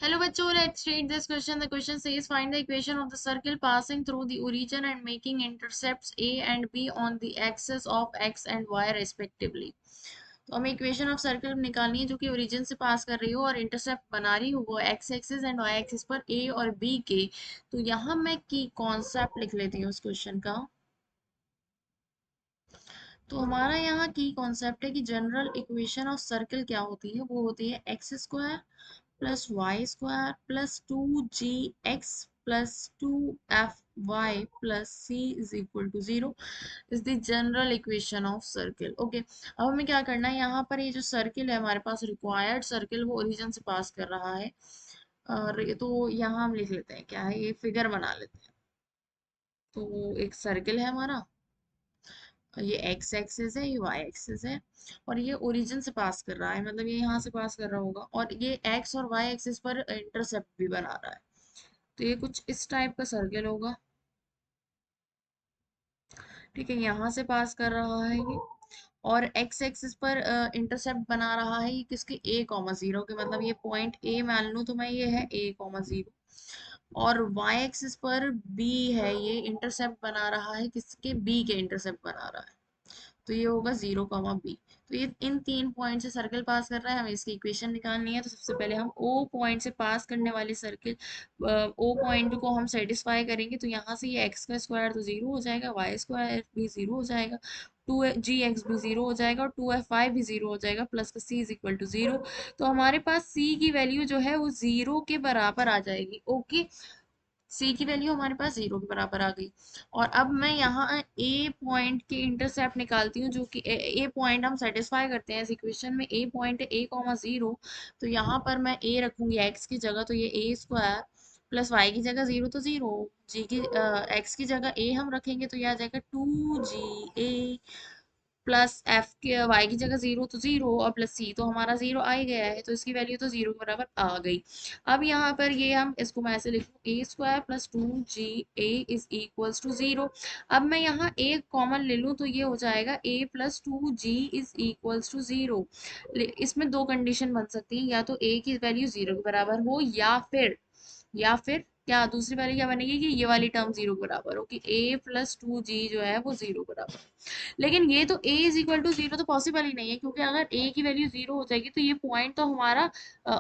Hello बच्चों, let's read this question. The question says find the equation of the circle passing through the origin and making intercepts A and B on the axis of x and y respectively. तो हमें equation of circle निकालनी है जो कि origin से पास कर रही हो और इंटरसेप्ट बना रही हो वो X axis and Y axis पर ए और बी के। तो यहाँ मैं की कॉन्सेप्ट लिख लेती हूँ उस क्वेश्चन का। तो हमारा यहाँ की कॉन्सेप्ट है कि जनरल इक्वेशन ऑफ सर्कल क्या होती है, वो होती है X square plus Y square plus 2gx plus 2fy plus c is equal to 0 is the general equation of circle. Okay, अब हमें क्या करना है, यहाँ पर ये जो सर्किल है हमारे पास रिक्वायर्ड सर्किल वो ओरिजिन से पास कर रहा है। और तो यहाँ हम लिख लेते हैं, क्या है, ये फिगर बना लेते हैं। तो एक सर्किल है हमारा, ये एक्स एक्सिस है, ये वाई एक्सिस है, और ये ओरिजिन से पास कर रहा है, मतलब ये यहाँ से पास कर रहा होगा, और ये एक्स और वाई एक्सिस पर इंटरसेप्ट भी बना रहा है। तो ये कुछ इस टाइप का सर्कल होगा। ठीक है, यहाँ से पास कर रहा है ये, और एक्स एक्सिस पर इंटरसेप्ट बना रहा है ये किसके, ए कॉमा जीरो के, मतलब ये पॉइंट ए मान लूँ तो मैं, ये है ए कॉमा जीरो। और वाई एक्सिस पर बी है, ये इंटरसेप्ट बना रहा है किसके, बी के इंटरसेप्ट बना रहा है। तो ये होगा 0, बी। तो ये इन तीन पॉइंट से सर्कल पास कर रहा है, हमें इसकी इक्वेशन निकालनी है। तो सबसे पहले हम ओ पॉइंट से पास करने वाले सर्कल, ओ पॉइंट को हम सेटिस्फाई करेंगे। तो यहाँ से ये एक्स का स्क्वायर तो जीरो हो जाएगा, वाई स्क्वायर भी जीरो हो जाएगा, टू जी एक्स भी जीरो हो जाएगा, और टू एफ वाई भी जीरो हो जाएगा, प्लस का सी इज इक्वल टू जीरो। तो हमारे पास सी की वैल्यू जो है वो जीरो के बराबर आ जाएगी। ओके, सी की वैल्यू हमारे पास जीरो के बराबर आ गई। और अब मैं यहाँ ए पॉइंट के इंटरसेप्ट निकालती हूँ, जो कि ए पॉइंट हम सेटिस्फाई करते हैं इस इक्वेशन में। ए पॉइंट है ए कॉमा जीरो, तो यहाँ पर मैं ए रखूंगी एक्स की जगह, तो ये ए स्क्वायर प्लस वाई की जगह जीरो तो जीरो, जी की एक्स की जगह ए हम रखेंगे तो यह आ जाएगा 2ga प्लस एफ के वाई की जगह जीरो तो जीरो, और प्लस सी तो हमारा जीरो आ ही गया है, तो इसकी वैल्यू तो जीरो के बराबर आ गई। अब यहाँ पर ये हम इसको मैं ऐसे लिखूँ, a square plus 2ga is equals to zero. अब मैं यहाँ ए कॉमन ले लूँ तो ये हो जाएगा a plus 2g is equals to zero. इसमें दो कंडीशन बन सकती है, या तो a की वैल्यू जीरो के बराबर हो, या फिर क्या दूसरी वाली क्या बनेगी कि ये वाली टर्म जीरो के बराबर हो, कि a प्लस 2g जो है वो जीरो के बराबर। लेकिन ये तो a is equal to zero तो पॉसिबल ही नहीं है, क्योंकि अगर a की वैल्यू जीरो हो जाएगी तो ये पॉइंट तो हमारा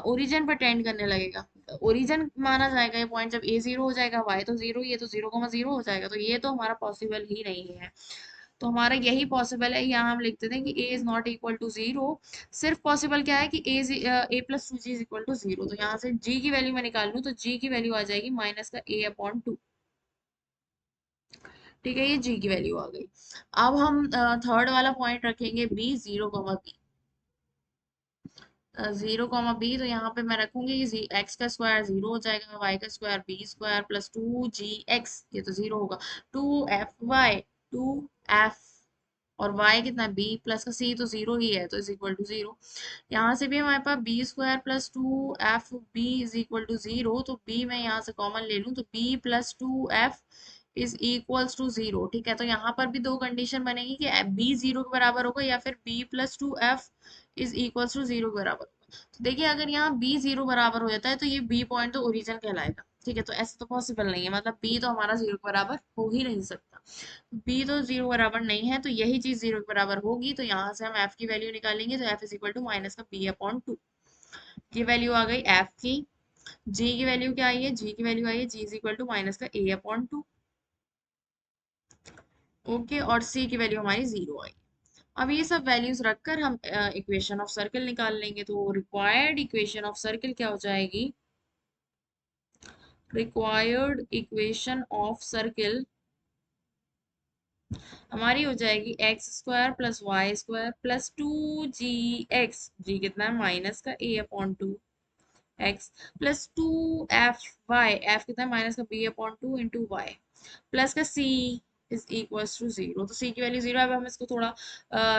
ओरिजिन पर टेंड करने लगेगा, ओरिजिन माना जाएगा ये पॉइंट। जब a जीरो हो जाएगा, y तो जीरो, ये तो 0, 0 हो जाएगा, तो ये तो हमारा पॉसिबल ही नहीं है। तो हमारा यही पॉसिबल है, यहाँ हम लिख देते हैं कि a is not equal to zero. सिर्फ पॉसिबल क्या है कि a plus two G is equal to zero. तो यहाँ से g की वैल्यू मैं निकाल लूँ तो g की वैल्यू आ जाएगी माइनस का a अपॉन टू। ठीक है, ये g की वैल्यू आ गई। अब हम थर्ड वाला पॉइंट रखेंगे b, 0, b। 0, b, तो यहाँ पे मैं रखूंगी एक्स का स्क्वायर जीरो हो जाएगा, वाई का square B square plus 2gx, ये तो जीरो होगा, 2fy, 2f, और y कितना b प्लस का c तो जीरो ही है, तो इज इक्वल टू जीरो। यहाँ से भी हमारे पास b square plus 2f b is equal to zero, तो b मैं यहाँ से कॉमन ले लूँ तो b plus 2f is equals to zero. ठीक है, तो यहाँ पर भी दो कंडीशन बनेगी कि b जीरो के बराबर होगा, या फिर b plus 2f is equals to zero के बराबर होगा। तो देखिए, अगर यहाँ b जीरो बराबर हो जाता है तो ये b पॉइंट तो ओरिजिन कहलाएगा। ठीक है, तो ऐसा तो पॉसिबल नहीं है, मतलब b तो हमारा जीरो के बराबर हो ही नहीं सकता। b तो जीरो बराबर नहीं है, तो यही चीज जीरो के बराबर होगी, तो यहाँ से हम f की वैल्यू निकालेंगे, तो f is equal to minus का b अपॉन टू। ये वैल्यू आ गई f की। g की वैल्यू क्या आई है, g की वैल्यू आई है g is equal to minus का a अपॉन टू। ओके, और c की वैल्यू हमारी जीरो आई। अब ये सब वैल्यूज रखकर हम इक्वेशन ऑफ सर्कल निकाल लेंगे। तो रिक्वायर्ड इक्वेशन ऑफ सर्कल क्या हो जाएगी, रिक्वायर्ड इक्वेशन ऑफ सर्कल हमारी हो जाएगी x square plus Y square plus 2gx, G कितना है माइनस का a upon two X, plus 2fy, F कितना है माइनस का b upon two into Y, plus का c is equals to zero. तो c की वैल्यू जीरो है। अब हम इसको थोड़ा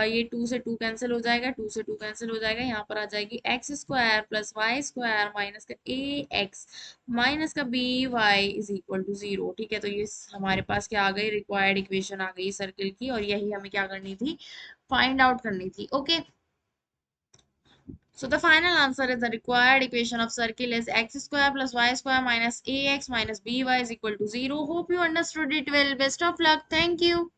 ये टू से टू कैंसिल हो जाएगा, टू से टू कैंसिल हो जाएगा, यहाँ पर आ जाएगी x square plus Y square minus का ए एक्स माइनस का b y is equal to zero. ठीक है, तो ये हमारे पास क्या आ गई, रिक्वायर्ड इक्वेशन आ गई सर्किल की, और यही हमें क्या करनी थी, फाइंड आउट करनी थी। Okay, So the final answer is the required equation of circle is x square plus y square minus ax minus by is equal to 0. Hope you understood it well. Best of luck. Thank you.